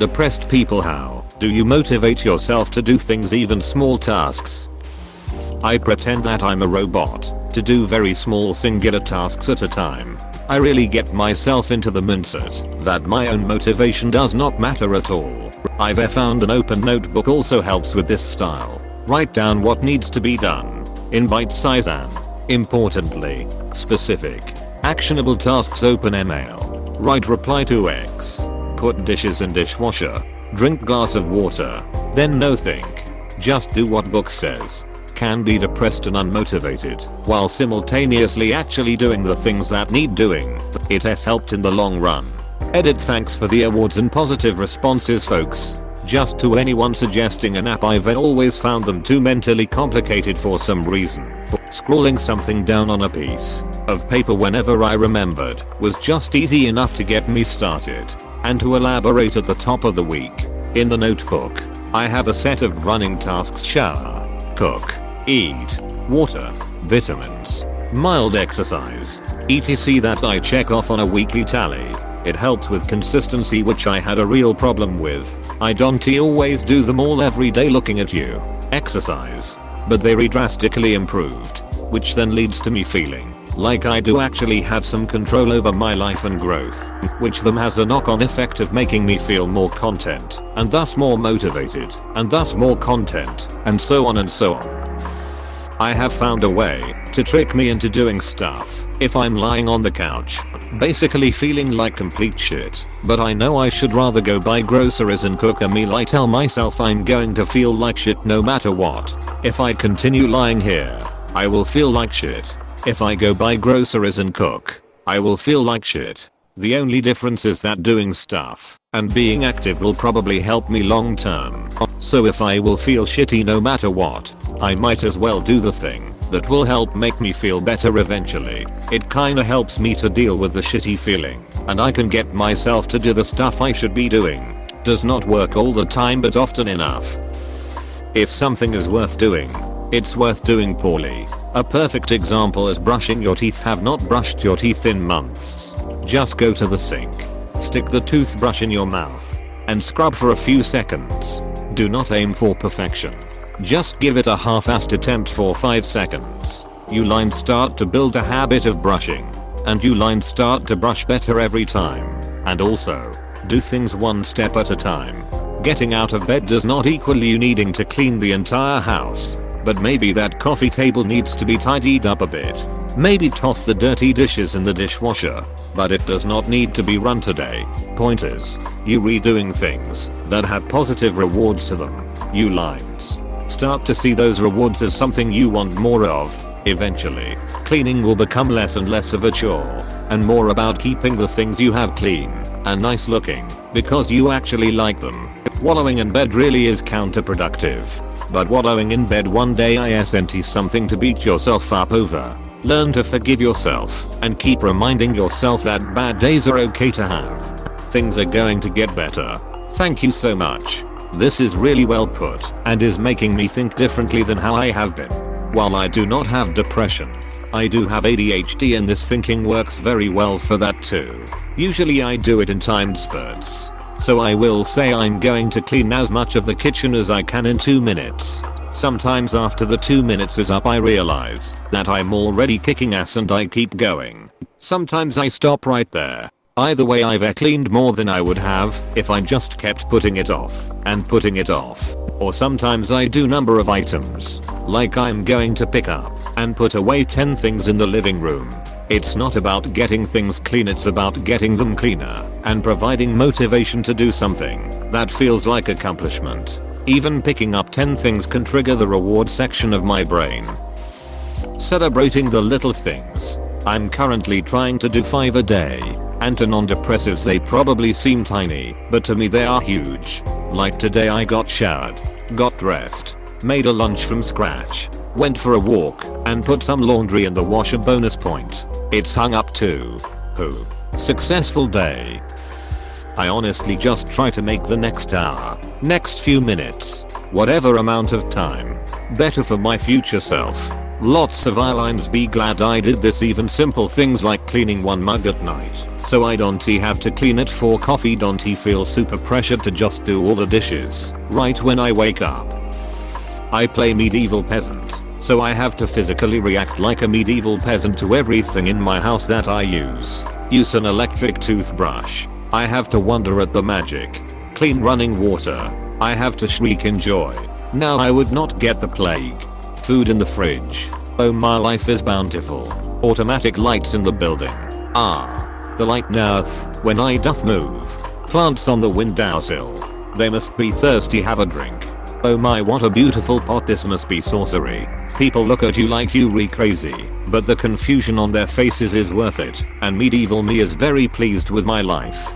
Depressed people, how do you motivate yourself to do things, even small tasks? I pretend that I'm a robot to do very small singular tasks at a time. I really get myself into the mindset that my own motivation does not matter at all. I've found an open notebook also helps with this style. Write down what needs to be done in bite-size and, importantly, specific, actionable tasks. Open email. Write reply to X. Put dishes in dishwasher. Drink glass of water. Then no think. Just do what book says. Can be depressed and unmotivated while simultaneously actually doing the things that need doing. It has helped in the long run. Edit. Thanks for the awards and positive responses, folks. Just to anyone suggesting an app, I've always found them too mentally complicated for some reason. Scrawling something down on a piece of paper whenever I remembered was just easy enough to get me started. And to elaborate, at the top of the week in the notebook, I have a set of running tasks: shower, cook, eat, water, vitamins, mild exercise, etc. that I check off on a weekly tally. It helps with consistency, which I had a real problem with. I don't always do them all every day. Looking at you, exercise, but they drastically improved, which then leads to me feeling like I do actually have some control over my life and growth, which then has a knock-on effect of making me feel more content, and thus more motivated, and thus more content, and so on and so on. I have found a way to trick me into doing stuff if I'm lying on the couch, basically feeling like complete shit, but I know I should rather go buy groceries and cook a meal. I tell myself I'm going to feel like shit no matter what. If I continue lying here, I will feel like shit. If I go buy groceries and cook, I will feel like shit. The only difference is that doing stuff and being active will probably help me long term. So if I will feel shitty no matter what, I might as well do the thing that will help make me feel better eventually. It kinda helps me to deal with the shitty feeling, and I can get myself to do the stuff I should be doing. Does not work all the time, but often enough. If something is worth doing, it's worth doing poorly. A perfect example is brushing your teeth. Have not brushed your teeth in months. Just go to the sink, stick the toothbrush in your mouth, and scrub for a few seconds. Do not aim for perfection. Just give it a half-assed attempt for 5 seconds. You'll start to build a habit of brushing, and you'll start to brush better every time. And also, do things one step at a time. Getting out of bed does not equal you needing to clean the entire house. But maybe that coffee table needs to be tidied up a bit. Maybe toss the dirty dishes in the dishwasher. But it does not need to be run today. Point is, you redoing things that have positive rewards to them. You lines start to see those rewards as something you want more of. Eventually, cleaning will become less and less of a chore, and more about keeping the things you have clean and nice looking because you actually like them. Wallowing in bed really is counterproductive. But wallowing in bed one day isn't something to beat yourself up over. Learn to forgive yourself and keep reminding yourself that bad days are okay to have. Things are going to get better. Thank you so much. This is really well put and is making me think differently than how I have been. While I do not have depression, I do have ADHD, and this thinking works very well for that too. Usually I do it in timed spurts. So I will say I'm going to clean as much of the kitchen as I can in 2 minutes. Sometimes after the 2 minutes is up I realize that I'm already kicking ass and I keep going. Sometimes I stop right there. Either way, I've cleaned more than I would have if I just kept putting it off and putting it off. Or sometimes I do number of items, like I'm going to pick up and put away 10 things in the living room. It's not about getting things clean, it's about getting them cleaner and providing motivation to do something that feels like accomplishment. Even picking up 10 things can trigger the reward section of my brain. Celebrating the little things. I'm currently trying to do 5 a day, and to non-depressives they probably seem tiny, but to me they are huge. Like today I got showered, got dressed, made a lunch from scratch, went for a walk, and put some laundry in the washer. Bonus point. It's hung up too. Successful day. I honestly just try to make the next hour, next few minutes, whatever amount of time, better for my future self, Lots of eyelines. Be glad I did this. Even simple things like cleaning one mug at night so I don't have to clean it for coffee. Don't feel super pressured to just do all the dishes right when I wake up. I play medieval peasant, so I have to physically react like a medieval peasant to everything in my house that I use. Use an electric toothbrush. I have to wonder at the magic. Clean running water. I have to shriek in joy. Now I would not get the plague. Food in the fridge. Oh, my life is bountiful. Automatic lights in the building. Ah, the light knoweth when I doth move. Plants on the windowsill. They must be thirsty. Have a drink. Oh my, what a beautiful pot. This must be sorcery. People look at you like you re crazy, but the confusion on their faces is worth it, and medieval me is very pleased with my life.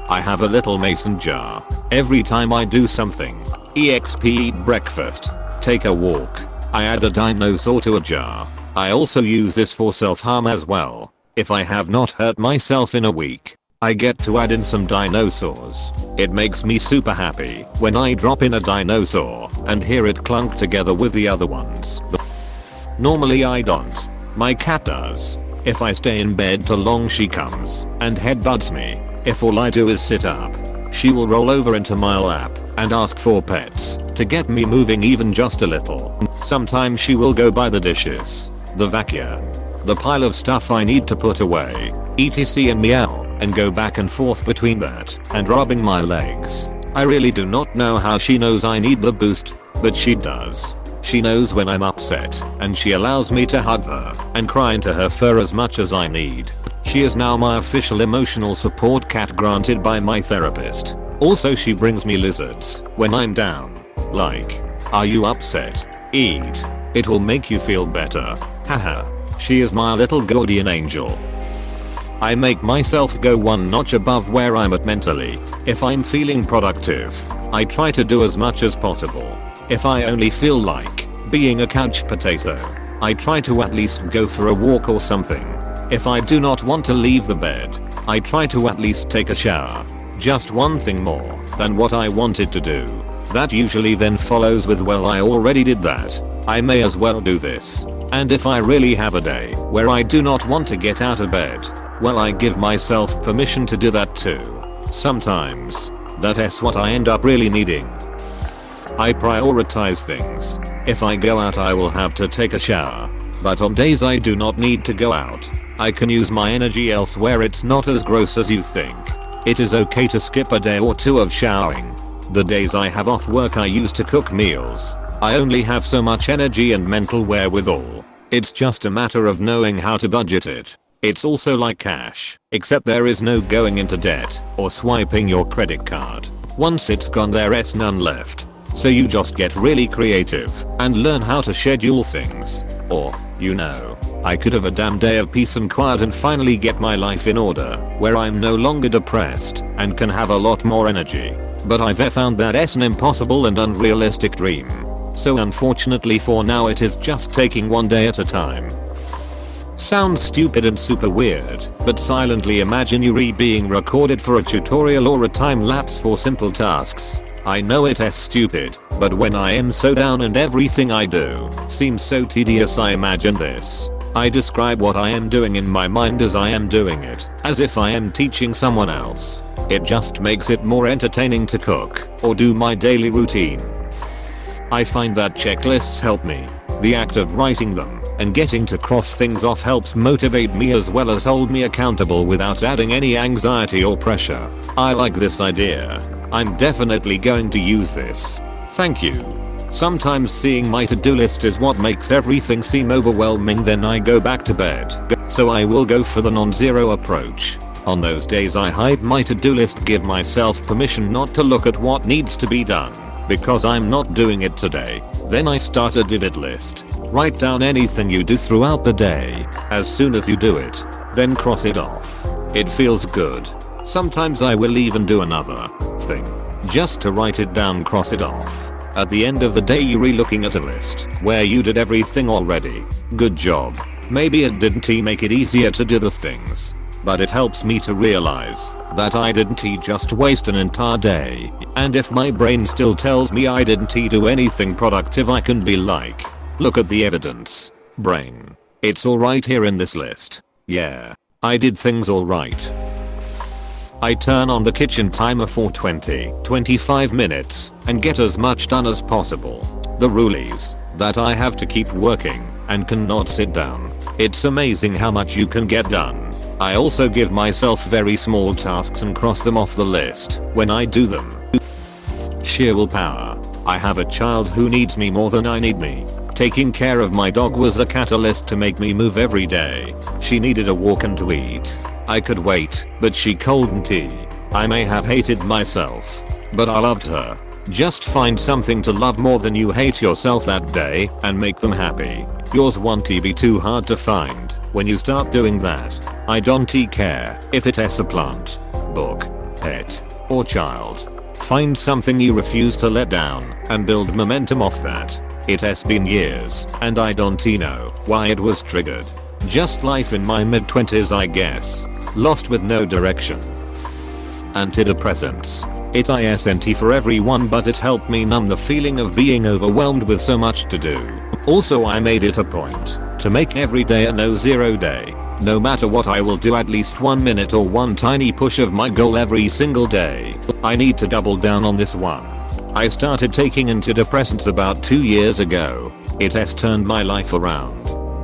I have a little mason jar. Every time I do something, exp eat breakfast, take a walk, I add a dinosaur to a jar. I also use this for self-harm as well. If I have not hurt myself in a week, I get to add in some dinosaurs. It makes me super happy when I drop in a dinosaur and hear it clunk together with the other ones. Normally I don't. My cat does. If I stay in bed too long, she comes and headbutts me. If all I do is sit up, she will roll over into my lap and ask for pets to get me moving even just a little. Sometimes she will go by the dishes, the vacuum, the pile of stuff I need to put away, etc, and meow, and go back and forth between that and rubbing my legs. I really do not know how she knows I need the boost, but she does. She knows when I'm upset, and she allows me to hug her and cry into her fur as much as I need. She is now my official emotional support cat granted by my therapist. Also, she brings me lizards when I'm down. Like, are you upset? Eat. It will make you feel better. Haha. She is my little guardian angel. I make myself go one notch above where I'm at mentally. If I'm feeling productive, I try to do as much as possible. If I only feel like being a couch potato, I try to at least go for a walk or something. If I do not want to leave the bed, I try to at least take a shower. Just one thing more than what I wanted to do. That usually then follows with, well, I already did that, I may as well do this. And if I really have a day where I do not want to get out of bed, well, I give myself permission to do that too. Sometimes, that's what I end up really needing. I prioritize things. If I go out, I will have to take a shower. But on days I do not need to go out, I can use my energy elsewhere. It's not as gross as you think. It is okay to skip a day or two of showering. The days I have off work I use to cook meals. I only have so much energy and mental wherewithal. It's just a matter of knowing how to budget it. It's also like cash, except there is no going into debt or swiping your credit card. Once it's gone, there's none left. So you just get really creative and learn how to schedule things. Or, I could have a damn day of peace and quiet and finally get my life in order, where I'm no longer depressed and can have a lot more energy. But I've found that's an impossible and unrealistic dream. So unfortunately for now, it is just taking one day at a time. Sounds stupid and super weird, but silently imagine you being recorded for a tutorial or a time lapse for simple tasks. I know it's stupid, but when I am so down and everything I do seems so tedious, I imagine this. I describe what I am doing in my mind as I am doing it, as if I am teaching someone else. It just makes it more entertaining to cook or do my daily routine. I find that checklists help me. The act of writing them and getting to cross things off helps motivate me as well as hold me accountable without adding any anxiety or pressure. I like this idea. I'm definitely going to use this. Thank you. Sometimes seeing my to-do list is what makes everything seem overwhelming, then I go back to bed. So I will go for the non-zero approach. On those days I hide my to-do list, give myself permission not to look at what needs to be done, because I'm not doing it today. Then I start a did it list. Write down anything you do throughout the day. As soon as you do it, then cross it off. It feels good. Sometimes I will even do another thing just to write it down, cross it off. At the end of the day, you're re-looking at a list where you did everything already. Good job. Maybe it didn't make it easier to do the things, but it helps me to realize that I didn't just waste an entire day. And if my brain still tells me I didn't do anything productive, I can be like, Look at the evidence. Brain. It's alright here in this list. Yeah. I did things alright. I turn on the kitchen timer for 25 minutes and get as much done as possible. The rule is that I have to keep working and cannot sit down. It's amazing how much you can get done. I also give myself very small tasks and cross them off the list when I do them. Sheer willpower. I have a child who needs me more than I need me. Taking care of my dog was a catalyst to make me move every day. She needed a walk and to eat. I could wait, but she cold tea. I may have hated myself, but I loved her. Just find something to love more than you hate yourself that day and make them happy. Yours won't be too hard to find when you start doing that. I don't care if it's a plant, book, pet, or child. Find something you refuse to let down and build momentum off that. It has been years and I don't know why it was triggered. Just life in my mid-20s I guess. Lost with no direction. Antidepressants. It isn't for everyone but it helped me numb the feeling of being overwhelmed with so much to do. Also I made it a point to make every day a no-zero day. No matter what I will do at least 1 minute or one tiny push of my goal every single day. I need to double down on this one. I started taking antidepressants about 2 years ago. It has turned my life around.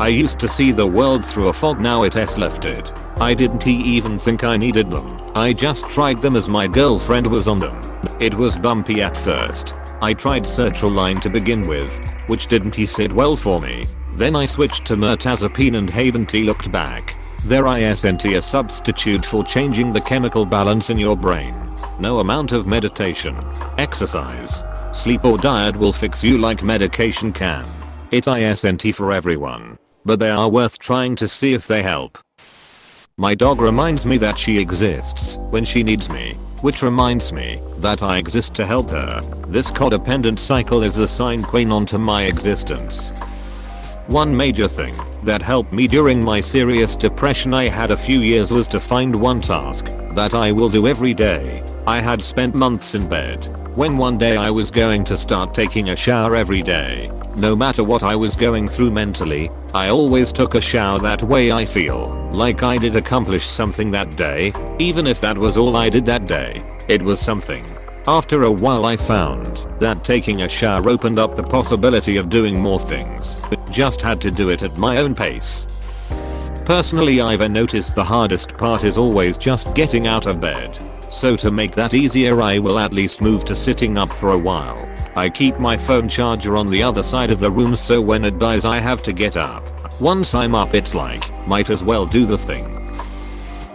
I used to see the world through a fog, now it has lifted. I didn't even think I needed them. I just tried them as my girlfriend was on them. It was bumpy at first. I tried sertraline to begin with, which didn't sit well for me. Then I switched to mirtazapine and haven't looked back. There isn't a substitute for changing the chemical balance in your brain. No amount of meditation, exercise, sleep or diet will fix you like medication can. It isn't for everyone, but they are worth trying to see if they help. My dog reminds me that she exists when she needs me, which reminds me that I exist to help her. This codependent cycle is the sine qua non to my existence. One major thing that helped me during my serious depression I had a few years was to find one task that I will do every day. I had spent months in bed when one day I was going to start taking a shower every day. No matter what I was going through mentally, I always took a shower. That way I feel like I did accomplish something that day, even if that was all I did that day. It was something. After a while I found that taking a shower opened up the possibility of doing more things. Just had to do it at my own pace. Personally I've noticed the hardest part is always just getting out of bed. So to make that easier I will at least move to sitting up for a while. I keep my phone charger on the other side of the room so when it dies I have to get up. Once I'm up it's like, might as well do the thing.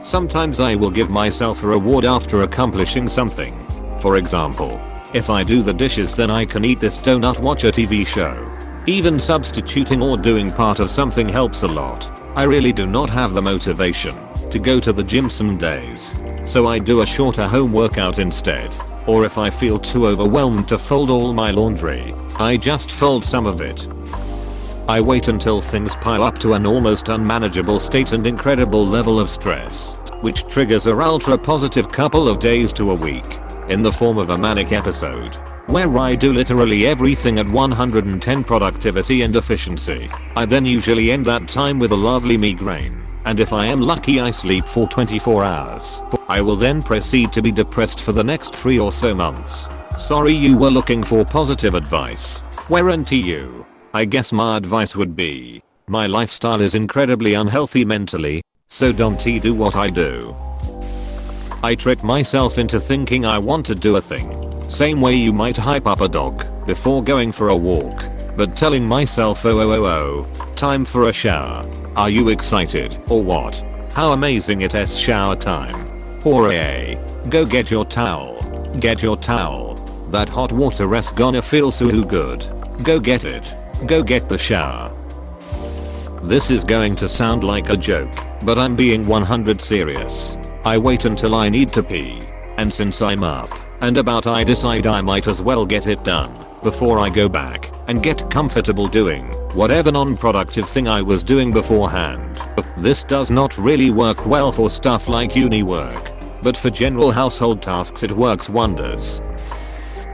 Sometimes I will give myself a reward after accomplishing something. For example, if I do the dishes then I can eat this donut, watch a TV show. Even substituting or doing part of something helps a lot. I really do not have the motivation to go to the gym some days, so I do a shorter home workout instead. Or if I feel too overwhelmed to fold all my laundry, I just fold some of it. I wait until things pile up to an almost unmanageable state and incredible level of stress, which triggers a ultra positive couple of days to a week, in the form of a manic episode, where I do literally everything at 110 productivity and efficiency. I then usually end that time with a lovely migraine, and if I am lucky I sleep for 24 hours. I will then proceed to be depressed for the next 3 or so months. Sorry, you were looking for positive advice. Weren't you? I guess my advice would be, my lifestyle is incredibly unhealthy mentally, so don't do what I do. I trick myself into thinking I want to do a thing. Same way you might hype up a dog before going for a walk, but telling myself oh, time for a shower. Are you excited or what? How amazing it is shower time. Or go get your towel. Get your towel. That hot water is gonna feel so good. Go get it. Go get the shower. This is going to sound like a joke, but I'm being 100 serious. I wait until I need to pee, and since I'm up and about I decide I might as well get it done before I go back and get comfortable doing whatever non-productive thing I was doing beforehand. This does not really work well for stuff like uni work, but for general household tasks it works wonders.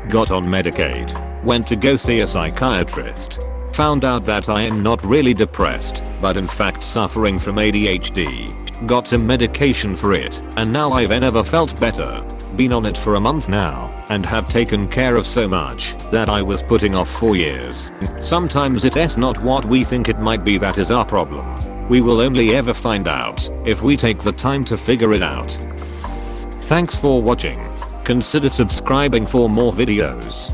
Got on Medicaid. Went to go see a psychiatrist. Found out that I am not really depressed, but in fact suffering from ADHD. Got some medication for it, and now I've never felt better. Been on it for a month now, and have taken care of so much that I was putting off for years. Sometimes it's not what we think it might be that is our problem. We will only ever find out if we take the time to figure it out. Thanks for watching. Consider subscribing for more videos.